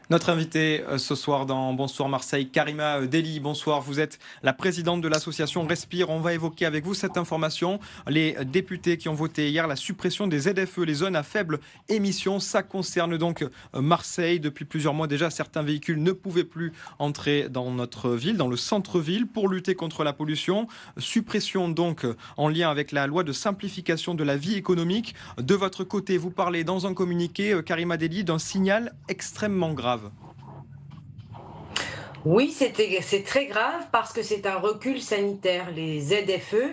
Notre invitée ce soir dans Bonsoir Marseille, Karima Deli. Bonsoir, vous êtes la présidente de l'association Respire. On va évoquer avec vous cette information. Les députés qui ont voté hier la suppression des ZFE, les zones à faible émission, ça concerne donc Marseille. Depuis plusieurs mois déjà, certains véhicules ne pouvaient plus entrer dans notre ville, dans le centre-ville, pour lutter contre la pollution. Suppression donc en lien avec la loi de simplification de la vie économique. De votre côté, vous parlez dans un communiqué, Karima Deli, d'un signal extrêmement grave. Oui, c'est très grave parce que c'est un recul sanitaire. Les ZFE,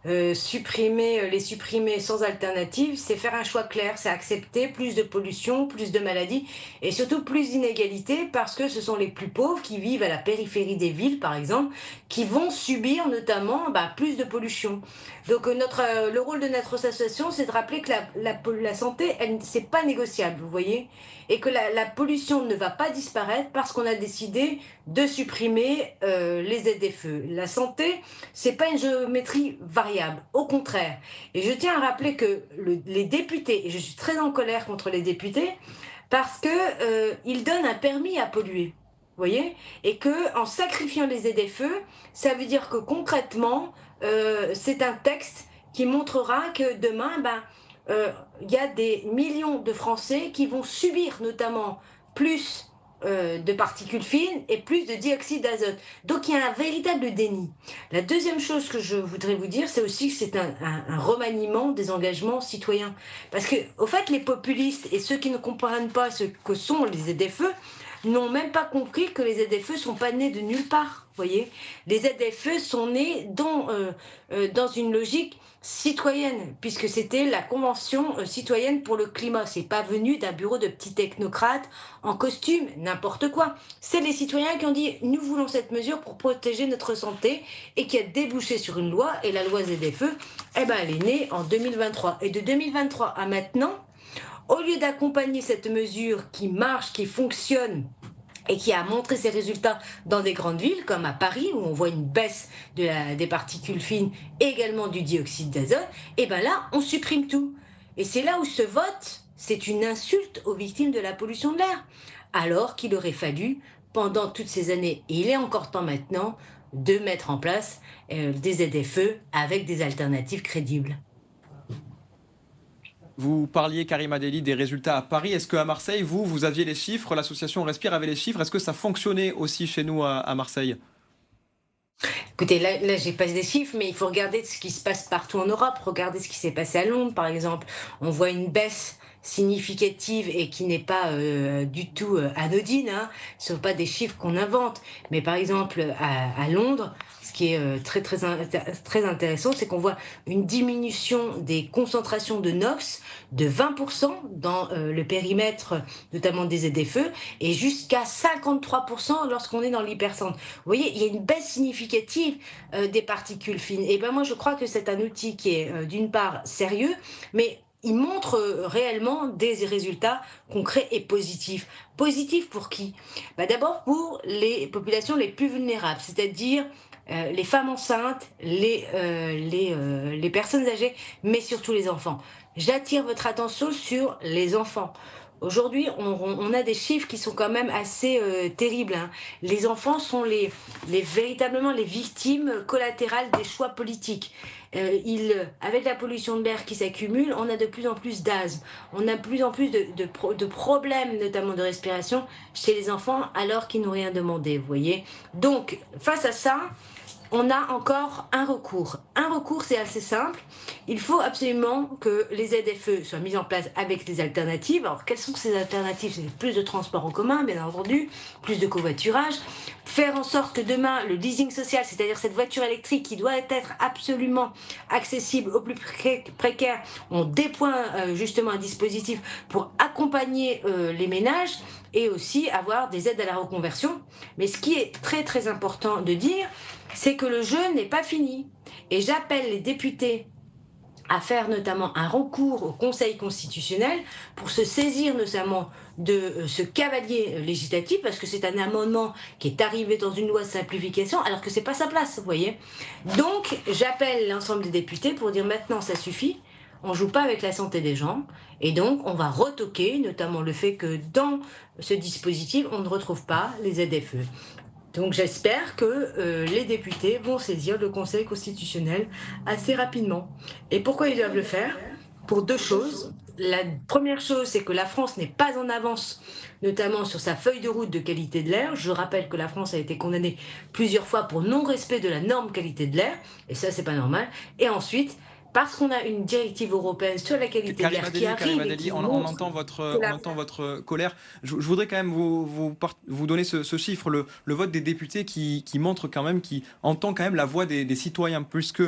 les supprimer sans alternative, c'est faire un choix clair, c'est accepter plus de pollution, plus de maladies et surtout plus d'inégalités parce que ce sont les plus pauvres qui vivent à la périphérie des villes, par exemple, qui vont subir notamment plus de pollution. Donc le rôle de notre association, c'est de rappeler que la santé, c'est pas négociable, vous voyez, et que la pollution ne va pas disparaître parce qu'on a décidé de supprimer les ZFE. La santé, c'est pas une géométrie variable, au contraire. Et je tiens à rappeler que les députés, et je suis très en colère contre les députés, parce que ils donnent un permis à polluer. Vous voyez, et que en sacrifiant les ZFE, ça veut dire que concrètement, c'est un texte qui montrera que demain, il y a des millions de Français qui vont subir notamment plus de particules fines et plus de dioxyde d'azote. Donc il y a un véritable déni. La deuxième chose que je voudrais vous dire, c'est aussi que c'est un remaniement des engagements citoyens. Parce que, au fait, les populistes et ceux qui ne comprennent pas ce que sont les ZFE n'ont même pas compris que les ZFE ne sont pas nés de nulle part. Voyez, les ZFE sont nés dans une logique citoyenne, puisque c'était la Convention citoyenne pour le climat. C'est pas venu d'un bureau de petits technocrates en costume, n'importe quoi. C'est les citoyens qui ont dit « nous voulons cette mesure pour protéger notre santé » et qui a débouché sur une loi, et la loi ZFE, elle est née en 2023. Et de 2023 à maintenant, au lieu d'accompagner cette mesure qui marche, qui fonctionne, et qui a montré ses résultats dans des grandes villes comme à Paris où on voit une baisse des particules fines et également du dioxyde d'azote, et bien là on supprime tout. Et c'est là où ce vote, c'est une insulte aux victimes de la pollution de l'air, alors qu'il aurait fallu pendant toutes ces années, et il est encore temps maintenant, de mettre en place des ZFE avec des alternatives crédibles. Vous parliez, Karima Deli, des résultats à Paris. Est-ce qu'à Marseille, vous aviez les chiffres, l'association Respire avait les chiffres? Est-ce que ça fonctionnait aussi chez nous à Marseille? Écoutez, là j'ai pas des chiffres, mais il faut regarder ce qui se passe partout en Europe. Regardez ce qui s'est passé à Londres, par exemple. On voit une baisse significative et qui n'est pas du tout anodine, hein. Ce ne sont pas des chiffres qu'on invente. Mais par exemple, à Londres, ce qui est très intéressant, c'est qu'on voit une diminution des concentrations de NOx de 20% dans le périmètre, notamment des ZFE, et jusqu'à 53% lorsqu'on est dans l'hypercentre. Vous voyez, il y a une baisse significative des particules fines. Et ben moi, je crois que c'est un outil qui est d'une part sérieux, mais il montre réellement des résultats concrets et positifs. Positifs pour qui? D'abord pour les populations les plus vulnérables, c'est-à-dire les femmes enceintes, les personnes âgées, mais surtout les enfants. J'attire votre attention sur les enfants. Aujourd'hui, on a des chiffres qui sont quand même assez terribles, hein. Les enfants sont véritablement les victimes collatérales des choix politiques. Avec la pollution de l'air qui s'accumule, on a de plus en plus d'asthme, on a de plus en plus de problèmes, notamment de respiration, chez les enfants, alors qu'ils n'ont rien demandé, vous voyez. Donc, face à ça, on a encore un recours. Un recours, c'est assez simple. Il faut absolument que les ZFE soient mis en place avec des alternatives. Alors, quelles sont ces alternatives? C'est plus de transport en commun, bien entendu, plus de covoiturage. Faire en sorte que demain, le leasing social, c'est-à-dire cette voiture électrique qui doit être absolument accessible aux plus précaires, on déploie justement un dispositif pour accompagner les ménages et aussi avoir des aides à la reconversion. Mais ce qui est très important de dire, c'est que le jeu n'est pas fini. Et j'appelle les députés à faire notamment un recours au Conseil constitutionnel pour se saisir notamment de ce cavalier législatif, parce que c'est un amendement qui est arrivé dans une loi de simplification, alors que c'est pas sa place, vous voyez. Donc, j'appelle l'ensemble des députés pour dire maintenant ça suffit. on ne joue pas avec la santé des gens. Et donc, on va retoquer, notamment le fait que dans ce dispositif, on ne retrouve pas les ZFE. Donc j'espère que les députés vont saisir le Conseil constitutionnel assez rapidement. Et pourquoi ils doivent le faire? Pour deux choses. La première chose, c'est que la France n'est pas en avance, notamment sur sa feuille de route de qualité de l'air. Je rappelle que la France a été condamnée plusieurs fois pour non-respect de la norme qualité de l'air, et ça, c'est pas normal. Et ensuite, parce qu'on a une directive européenne sur la qualité de l'air qui arrive et qui On montre entend que on entend votre colère. Je voudrais quand même vous donner ce chiffre, le vote des députés qui montre quand même, qui entend quand même la voix des citoyens, puisque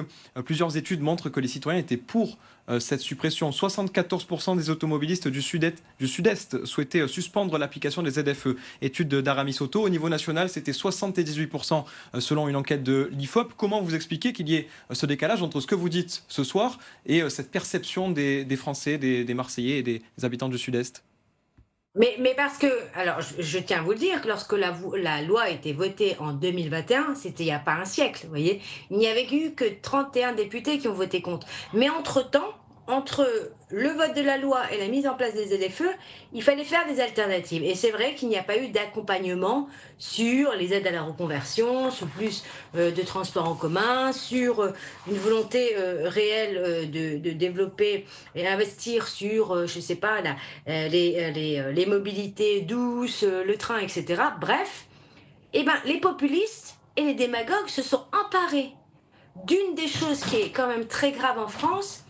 plusieurs études montrent que les citoyens étaient pour cette suppression. 74% des automobilistes du Sud-Est souhaitaient suspendre l'application des ZFE. Étude d'Aramis Soto. Au niveau national, c'était 78% selon une enquête de l'IFOP. Comment vous expliquez qu'il y ait ce décalage entre ce que vous dites ce soir et cette perception des Français, des Marseillais et des habitants du Sud-Est? Mais parce que, alors je tiens à vous le dire, que lorsque la loi a été votée en 2021, c'était il n'y a pas un siècle, vous voyez, il n'y avait eu que 31 députés qui ont voté contre. Mais entre-temps, entre le vote de la loi et la mise en place des ZFE, il fallait faire des alternatives. Et c'est vrai qu'il n'y a pas eu d'accompagnement sur les aides à la reconversion, sur plus de transports en commun, sur une volonté réelle de développer et investir sur, je ne sais pas, les mobilités douces, le train, etc. Bref, eh ben, les populistes et les démagogues se sont emparés d'une des choses qui est quand même très grave en France,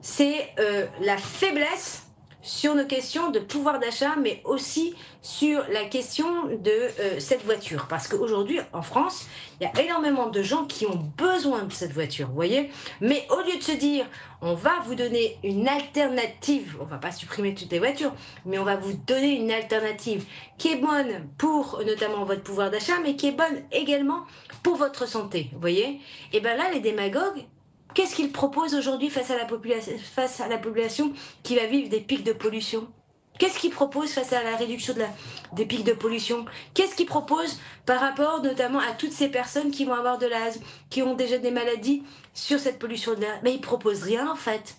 c'est la faiblesse sur nos questions de pouvoir d'achat, mais aussi sur la question de cette voiture. Parce qu'aujourd'hui, en France, il y a énormément de gens qui ont besoin de cette voiture, vous voyez. Mais au lieu de se dire, on va vous donner une alternative, on ne va pas supprimer toutes les voitures, mais on va vous donner une alternative qui est bonne pour notamment votre pouvoir d'achat, mais qui est bonne également pour votre santé, vous voyez. Et bien là, les démagogues, qu'est-ce qu'ils proposent aujourd'hui face à la population qui va vivre des pics de pollution? Qu'est-ce qu'ils proposent face à la réduction des pics de pollution? Qu'est-ce qu'ils proposent par rapport notamment à toutes ces personnes qui vont avoir de l'asthme, qui ont déjà des maladies sur cette pollution de l'air? Mais ils proposent rien en fait.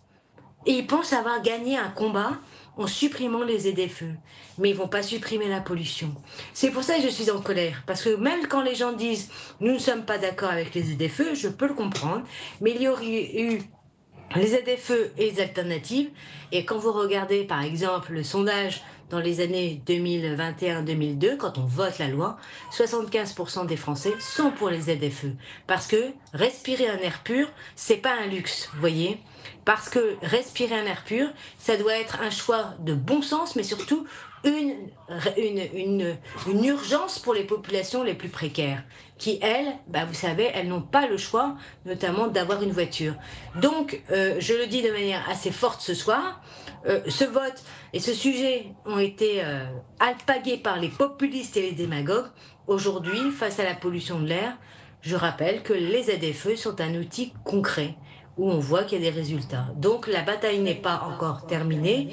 Et ils pensent avoir gagné un combat en supprimant les ZFE. Mais ils ne vont pas supprimer la pollution. C'est pour ça que je suis en colère. Parce que même quand les gens disent « nous ne sommes pas d'accord avec les ZFE », je peux le comprendre. Mais il y aurait eu les ZFE et les alternatives. Et quand vous regardez par exemple le sondage dans les années 2021-2002, quand on vote la loi, 75% des Français sont pour les ZFE. Parce que respirer un air pur, c'est pas un luxe, vous voyez. Parce que respirer un air pur, ça doit être un choix de bon sens, mais surtout une urgence pour les populations les plus précaires, qui, elles, bah, vous savez, elles n'ont pas le choix, notamment d'avoir une voiture. Donc, je le dis de manière assez forte ce soir, ce vote et ce sujet ont été alpagués par les populistes et les démagogues. Aujourd'hui, face à la pollution de l'air, je rappelle que les ZFE sont un outil concret où on voit qu'il y a des résultats. Donc la bataille n'est pas encore terminée.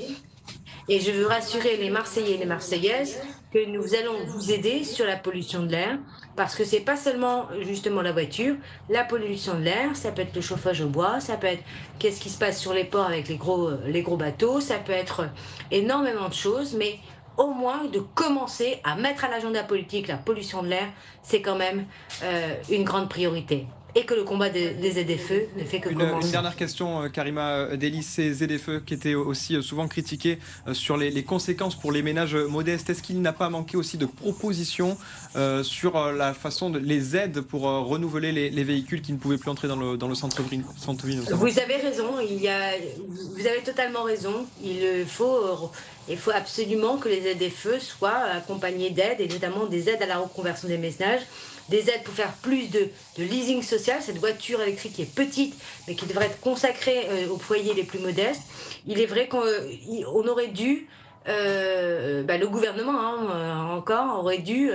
Et je veux rassurer les Marseillais et les Marseillaises que nous allons vous aider sur la pollution de l'air, parce que c'est pas seulement justement la voiture, la pollution de l'air, ça peut être le chauffage au bois, ça peut être qu'est-ce qui se passe sur les ports avec les gros bateaux, ça peut être énormément de choses, mais au moins de commencer à mettre à l'agenda politique la pollution de l'air, c'est quand même une grande priorité. Et que le combat des ZFE ne fait que commencer. Une dernière question, Karima Deli, ces ZFE qui étaient aussi souvent critiqués sur les conséquences pour les ménages modestes. Est-ce qu'il n'a pas manqué aussi de propositions sur la façon de les aides pour renouveler les véhicules qui ne pouvaient plus entrer dans le centre-ville? Vous avez raison, vous avez totalement raison. Il faut absolument que les ZFE soient accompagnés d'aides, et notamment des aides à la reconversion des ménages, des aides pour faire plus de leasing social, cette voiture électrique qui est petite, mais qui devrait être consacrée aux foyers les plus modestes. Il est vrai qu'on aurait dû, le gouvernement encore, aurait dû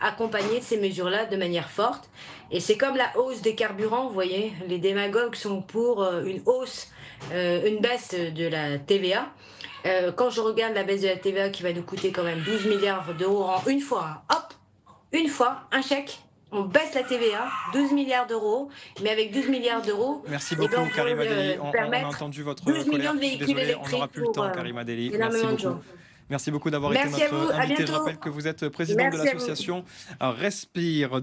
accompagner ces mesures-là de manière forte. Et c'est comme la hausse des carburants, vous voyez, les démagogues sont pour une baisse de la TVA. Quand je regarde la baisse de la TVA qui va nous coûter quand même 12 milliards d'euros en une fois, hop, une fois, un chèque, on baisse la TVA, 12 milliards d'euros, mais avec 12 milliards d'euros, Merci eh beaucoup, ben, on peut Karima Deli. On a permettre entendu votre 12 colère. millions de Je suis véhicules désolé, on n'aura électriques plus le pour temps, Karima Deli. Merci énormément de beaucoup. gens. Merci beaucoup d'avoir été Merci à vous, notre à invité. Je bientôt. rappelle que vous êtes présidente de Merci à vous. l'association Respire.